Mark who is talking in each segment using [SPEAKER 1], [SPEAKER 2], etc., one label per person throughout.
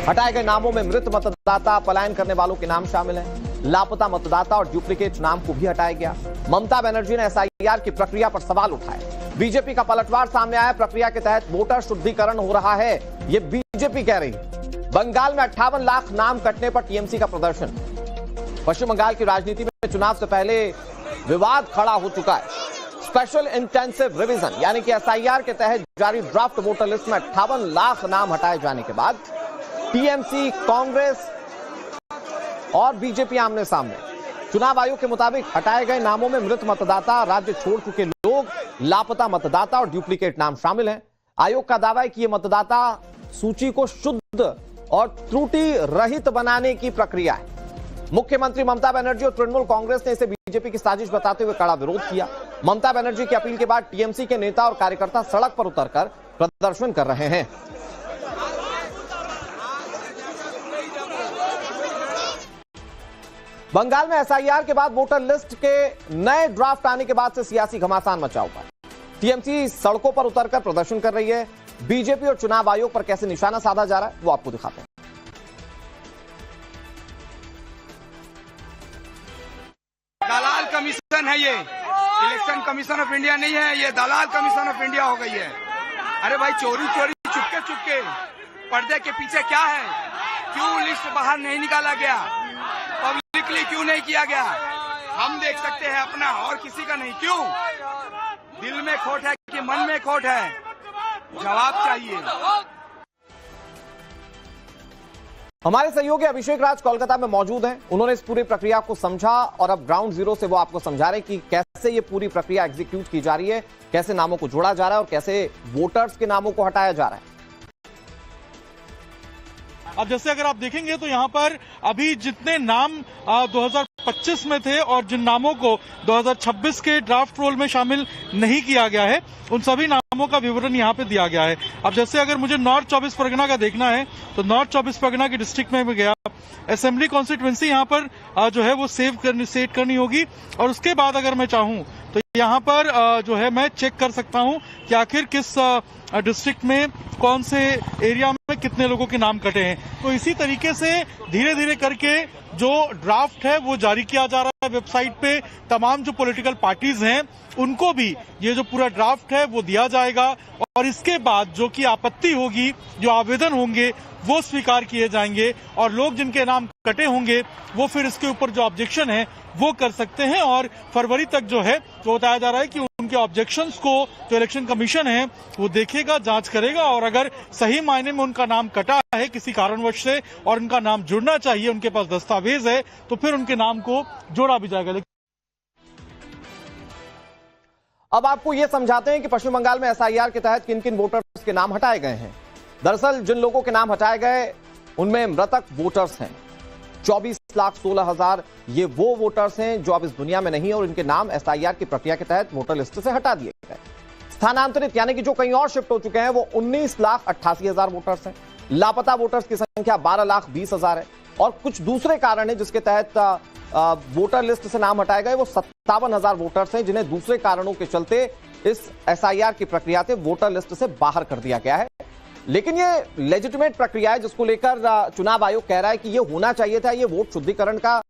[SPEAKER 1] हटाए गए नामों में मृत मतदाता, पलायन करने वालों के नाम शामिल हैं। लापता मतदाता और डुप्लीकेट नाम को भी हटाया गया। ममता बनर्जी ने एसआईआर की प्रक्रिया पर सवाल उठाए। बीजेपी का पलटवार सामने आया। प्रक्रिया के तहत वोटर शुद्धिकरण हो रहा है, ये बीजेपी कह रही है। बंगाल में 58 लाख नाम कटने पर टीएमसी का प्रदर्शन। पश्चिम बंगाल की राजनीति में चुनाव से पहले विवाद खड़ा हो चुका है। स्पेशल इंटेंसिव रिवीजन यानी कि एसआईआर के तहत जारी ड्राफ्ट वोटर लिस्ट में 58 लाख नाम हटाए जाने के बाद टीएमसी, कांग्रेस और बीजेपी आमने सामने। चुनाव आयोग के मुताबिक हटाए गए नामों में मृत मतदाता, राज्य छोड़ चुके लोग, लापता मतदाता और डुप्लीकेट नाम शामिल हैं। आयोग का दावा है कि ये मतदाता सूची को शुद्ध और त्रुटि रहित बनाने की प्रक्रिया है। मुख्यमंत्री ममता बनर्जी और तृणमूल कांग्रेस ने इसे बीजेपी की साजिश बताते हुए कड़ा विरोध किया। ममता बनर्जी की अपील के बाद टीएमसी के नेता और कार्यकर्ता सड़क पर उतरकर प्रदर्शन कर रहे हैं। बंगाल में एसआईआर के बाद वोटर लिस्ट के नए ड्राफ्ट आने के बाद से सियासी घमासान मचा हुआ है। टीएमसी सड़कों पर उतरकर प्रदर्शन कर रही है। बीजेपी और चुनाव आयोग पर कैसे निशाना साधा जा रहा है वो आपको दिखाते हैं।
[SPEAKER 2] दलाल कमीशन है ये, इलेक्शन कमीशन ऑफ इंडिया नहीं है, ये दलाल कमीशन ऑफ इंडिया हो गई है। अरे भाई चोरी चोरी चुपके चुपके पर्दे के पीछे क्या है? क्यों लिस्ट बाहर नहीं निकाला गया? पब्लिकली क्यों नहीं किया गया? हम देख सकते हैं अपना और किसी का नहीं। क्यों? दिल में खोट है कि मन में खोट है? जवाब चाहिए।
[SPEAKER 1] हमारे सहयोगी अभिषेक राज कोलकाता में मौजूद हैं। उन्होंने इस पूरी प्रक्रिया को समझा और अब ग्राउंड जीरो से वो आपको समझा रहे हैं कि कैसे ये पूरी प्रक्रिया एग्जीक्यूट की जा रही है, कैसे नामों को जोड़ा जा रहा है और कैसे वोटर्स के नामों को हटाया जा रहा है।
[SPEAKER 3] अब जैसे अगर आप देखेंगे तो यहाँ पर अभी जितने नाम 2025 में थे और जिन नामों को 2026 के ड्राफ्ट रोल में शामिल नहीं किया गया है, उन सभी नामों का विवरण यहाँ पे दिया गया है। अब जैसे अगर मुझे नॉर्थ 24 परगना का देखना है तो नॉर्थ 24 परगना की डिस्ट्रिक्ट में गया, असेंबली कॉन्स्टिट्यूएंसी यहाँ पर जो है वो सेट करनी होगी और उसके बाद अगर मैं चाहूँ तो यहाँ पर जो है मैं चेक कर सकता हूँ कि आखिर किस डिस्ट्रिक्ट में कौन से एरिया में कितने लोगों के नाम कटे हैं। तो इसी तरीके से धीरे धीरे करके जो ड्राफ्ट है वो जारी किया जा रहा है वेबसाइट पे। तमाम जो पॉलिटिकल पार्टीज हैं उनको भी ये जो पूरा ड्राफ्ट है वो दिया जाएगा और इसके बाद जो कि आपत्ति होगी, जो आवेदन होंगे वो स्वीकार किए जाएंगे और लोग जिनके नाम कटे होंगे वो फिर इसके ऊपर जो ऑब्जेक्शन है वो कर सकते हैं। और फरवरी तक जो है तो बताया जा रहा है कि उनके ऑब्जेक्शंस को जो इलेक्शन कमीशन है वो देखेगा, जांच करेगा और अगर सही मायने में उनका नाम कटा है किसी कारणवश से और उनका नाम जुड़ना चाहिए, उनके पास दस्तावेज है, तो फिर उनके नाम को जोड़ा भी जाएगा।
[SPEAKER 1] अब आपको यह समझाते हैं कि पश्चिम बंगाल में एसआईआर के तहत किन किन वोटर्स के नाम हटाए गए हैं। दरअसल जिन लोगों के नाम हटाए गए उनमें मृतक वोटर्स हैं 24,16,000। ये वो वोटर्स हैं जो अब इस दुनिया में नहीं है और इनके नाम एसआईआर की प्रक्रिया के तहत वोटर लिस्ट से हटा दिए गए। स्थानांतरित यानी कि जो कहीं और शिफ्ट हो चुके हैं वो 19,88,000 वोटर्स हैं। लापता वोटर्स की संख्या 12,20,000 है और कुछ दूसरे कारण है जिसके तहत वोटर लिस्ट से नाम हटाए गए वो 57,000 वोटर्स हैं जिन्हें दूसरे कारणों के चलते इस एसआईआर की प्रक्रिया से वोटर लिस्ट से बाहर कर दिया गया है। लेकिन ये लेजिटिमेट प्रक्रिया है जिसको लेकर चुनाव आयोग कह रहा है कि ये होना चाहिए था। ये वोट शुद्धिकरण का,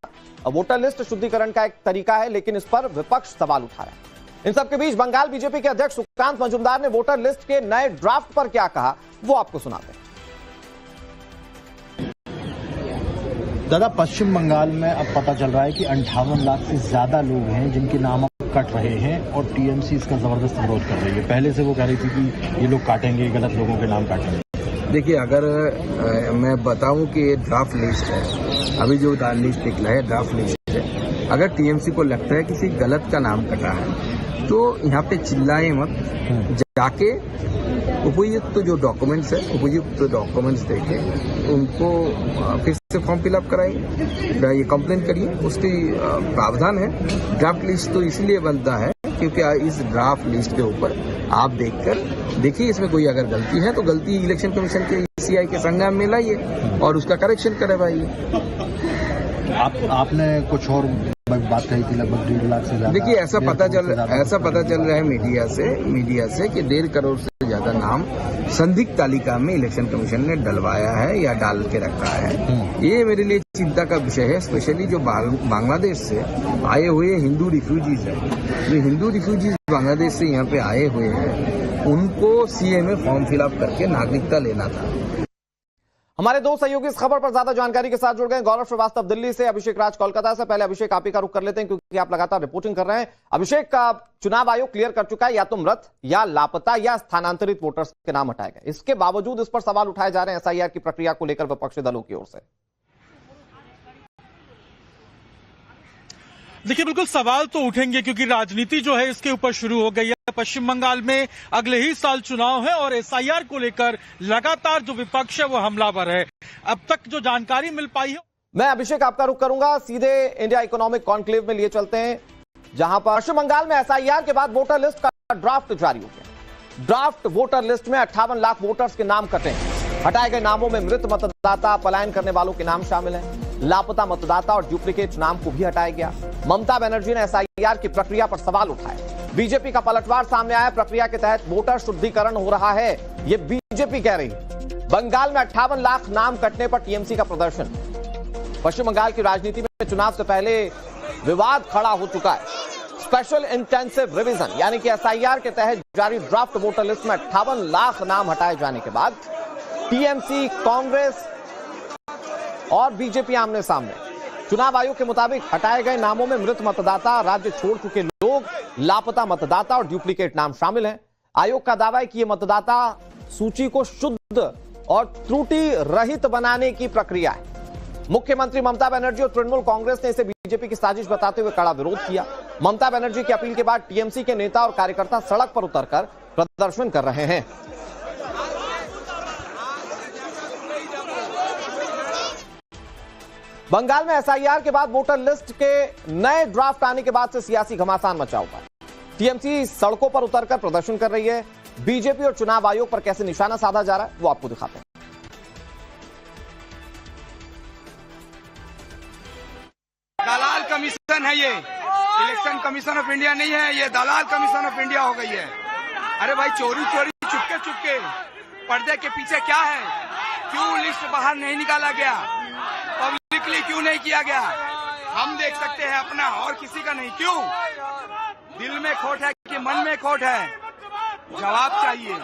[SPEAKER 1] वोटर लिस्ट शुद्धिकरण का एक तरीका है, लेकिन इस पर विपक्ष सवाल उठा रहा है। इन सबके बीच बंगाल बीजेपी के अध्यक्ष सुकांत मजूमदार ने वोटर लिस्ट के नए ड्राफ्ट पर क्या कहा वो आपको सुनाते हैं।
[SPEAKER 4] दादा, पश्चिम बंगाल में अब पता चल रहा है कि 58 लाख से ज्यादा लोग हैं जिनके नाम कट रहे हैं और टीएमसी इसका जबरदस्त विरोध कर रही है। पहले से वो कह रही थी कि ये लोग काटेंगे, गलत लोगों के नाम काटेंगे।
[SPEAKER 5] देखिए, अगर मैं बताऊं कि ये ड्राफ्ट लिस्ट है, अभी जो लिस्ट निकला है ड्राफ्ट लिस्ट है, अगर टीएमसी को लगता है किसी गलत का नाम कटा है तो यहाँ पे चिल्लाए मत, जाके उपयुक्त जो डॉक्यूमेंट्स है उपयुक्त डॉक्यूमेंट्स देके उनको फिर से फॉर्म फिलअप कराइए, ये कंप्लेन करिए। उसकी प्रावधान है। ड्राफ्ट लिस्ट तो इसलिए बनता है क्योंकि इस ड्राफ्ट लिस्ट के ऊपर आप देखिए इसमें कोई अगर गलती है तो गलती इलेक्शन कमीशन के ईसीआई के संज्ञान में लाइए और उसका करेक्शन करवाइए।
[SPEAKER 4] आपने कुछ और बात कही थी, लगभग 1.5 लाख से ज्यादा।
[SPEAKER 5] देखिए, ऐसा पता चल रहा है मीडिया से कि 1.5 करोड़ से ज्यादा नाम संदिग्ध तालिका में इलेक्शन कमीशन ने डलवाया है या डाल के रखा है। ये मेरे लिए चिंता का विषय है, स्पेशली जो बांग्लादेश से आए हुए हिंदू रिफ्यूजीज है। जो हिंदू रिफ्यूजीज बांग्लादेश से यहाँ पे आए हुए हैं, उनको सीए में फॉर्म फिलअप करके नागरिकता लेना था।
[SPEAKER 1] हमारे दो सहयोगी इस खबर पर ज्यादा जानकारी के साथ जुड़ गए। गौरव श्रीवास्तव दिल्ली से, अभिषेक राज कोलकाता से। पहले अभिषेक, आप ही का रुख कर लेते हैं क्योंकि आप लगातार रिपोर्टिंग कर रहे हैं। अभिषेक, का चुनाव आयोग क्लियर कर चुका है या तो मृत या लापता या स्थानांतरित वोटर्स के नाम हटाए गए। इसके बावजूद इस पर सवाल उठाए जा रहे हैं एसआईआर की प्रक्रिया को लेकर विपक्षी दलों की ओर से।
[SPEAKER 3] देखिए, बिल्कुल सवाल तो उठेंगे क्योंकि राजनीति जो है इसके ऊपर शुरू हो गई है। पश्चिम बंगाल में अगले ही साल चुनाव है और एसआईआर को लेकर लगातार जो विपक्ष है वो हमलावर है। अब तक जो जानकारी मिल पाई है।
[SPEAKER 1] मैं अभिषेक आपका रुख करूंगा, सीधे इंडिया इकोनॉमिक कॉन्क्लेव में लिए चलते हैं, जहां पर पश्चिम बंगाल में एसआईआर के बाद वोटर लिस्ट का ड्राफ्ट जारी हो गया। ड्राफ्ट वोटर लिस्ट में 58 लाख वोटर्स के नाम कटे हैं। हटाए गए नामों में मृत मतदाता, पलायन करने वालों के नाम शामिल हैं। लापता मतदाता और डुप्लीकेट नाम को भी हटाया गया। ममता बनर्जी ने एसआईआर की प्रक्रिया पर सवाल उठाए। बीजेपी का पलटवार सामने आया। प्रक्रिया के तहत वोटर शुद्धिकरण हो रहा है, ये बीजेपी कह रही है। बंगाल में 58 लाख नाम कटने पर टीएमसी का प्रदर्शन। पश्चिम बंगाल की राजनीति में चुनाव से पहले विवाद खड़ा हो चुका है। स्पेशल इंटेंसिव रिवीजन यानी कि एसआईआर के तहत जारी ड्राफ्ट वोटर लिस्ट में 58 लाख नाम हटाए जाने के बाद टीएमसी, कांग्रेस और बीजेपी आमने सामने। चुनाव आयोग के मुताबिक हटाए गए नामों में मृत मतदाता, राज्य छोड़ चुके लोग, लापता मतदाता और डुप्लीकेट नाम शामिल हैं। आयोग का दावा है कि ये मतदाता सूची को शुद्ध और त्रुटि रहित बनाने की प्रक्रिया है। मुख्यमंत्री ममता बनर्जी और तृणमूल कांग्रेस ने इसे बीजेपी की साजिश बताते हुए कड़ा विरोध किया। ममता बनर्जी की अपील के बाद टीएमसी के नेता और कार्यकर्ता सड़क पर उतरकर प्रदर्शन कर रहे हैं। बंगाल में एसआईआर के बाद वोटर लिस्ट के नए ड्राफ्ट आने के बाद से सियासी घमासान मचा हुआ है। टीएमसी सड़कों पर उतरकर प्रदर्शन कर रही है। बीजेपी और चुनाव आयोग पर कैसे निशाना साधा जा रहा है वो आपको दिखाते हैं।
[SPEAKER 2] दलाल कमीशन है ये, इलेक्शन कमीशन ऑफ इंडिया नहीं है, ये दलाल कमीशन ऑफ इंडिया हो गई है। अरे भाई, चोरी चोरी चुपके चुपके पर्दे के पीछे क्या है? क्यों लिस्ट बाहर नहीं निकाला गया? पब्लिकली क्यों नहीं किया गया? हम देख सकते हैं अपना और किसी का नहीं। क्यों? दिल में खोट है कि मन में खोट है? जवाब चाहिए।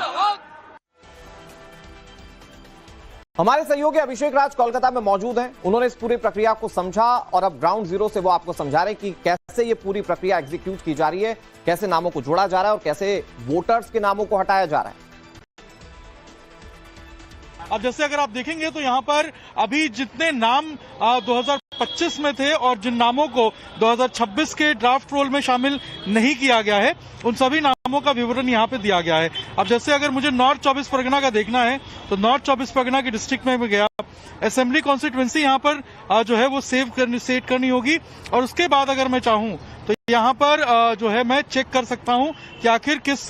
[SPEAKER 1] हमारे सहयोगी अभिषेक राज कोलकाता में मौजूद हैं। उन्होंने इस पूरी प्रक्रिया को समझा और अब ग्राउंड जीरो से वो आपको समझा रहे हैं कि कैसे ये पूरी प्रक्रिया एग्जीक्यूट की जा रही है, कैसे नामों को जोड़ा जा रहा है और कैसे वोटर्स के नामों को हटाया जा रहा है।
[SPEAKER 3] अब जैसे अगर आप देखेंगे तो यहाँ पर अभी जितने नाम 2025 में थे और जिन नामों को 2026 के ड्राफ्ट रोल में शामिल नहीं किया गया है, उन सभी नामों का विवरण यहाँ पे दिया गया है। अब जैसे अगर मुझे नॉर्थ 24 परगना का देखना है तो नॉर्थ 24 परगना की डिस्ट्रिक्ट में गया, असेंबली कॉन्स्टिट्यूएंसी यहाँ पर जो है वो सेट करनी होगी और उसके बाद अगर मैं चाहूँ तो यहाँ पर जो है मैं चेक कर सकता हूँ कि आखिर किस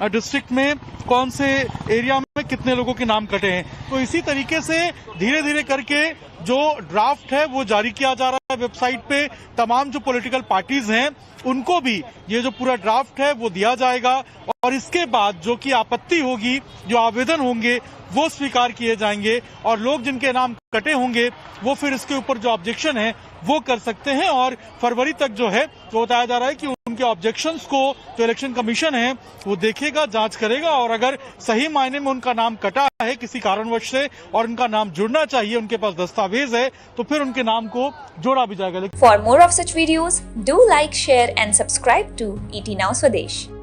[SPEAKER 3] डिस्ट्रिक्ट में कौन से एरिया में कितने लोगों के नाम कटे हैं। तो इसी तरीके से धीरे धीरे करके जो ड्राफ्ट है वो जारी किया जा रहा है वेबसाइट पे। तमाम जो पॉलिटिकल पार्टीज हैं उनको भी ये जो पूरा ड्राफ्ट है वो दिया जाएगा और इसके बाद जो की आपत्ति होगी, जो आवेदन होंगे वो स्वीकार किए जाएंगे और लोग जिनके नाम कटे होंगे वो फिर इसके ऊपर जो ऑब्जेक्शन है वो कर सकते हैं। और फरवरी तक जो है वो बताया जा रहा है कि उनके ऑब्जेक्शंस को जो इलेक्शन कमीशन है वो देखेगा, जांच करेगा और अगर सही मायने में उनका नाम कटा है किसी कारणवश से और उनका नाम जुड़ना चाहिए, उनके पास दस्तावेज है, तो फिर उनके नाम को जोड़ा भी जाएगा।
[SPEAKER 6] For more of such videos do like, share and subscribe to ET Now Swadesh।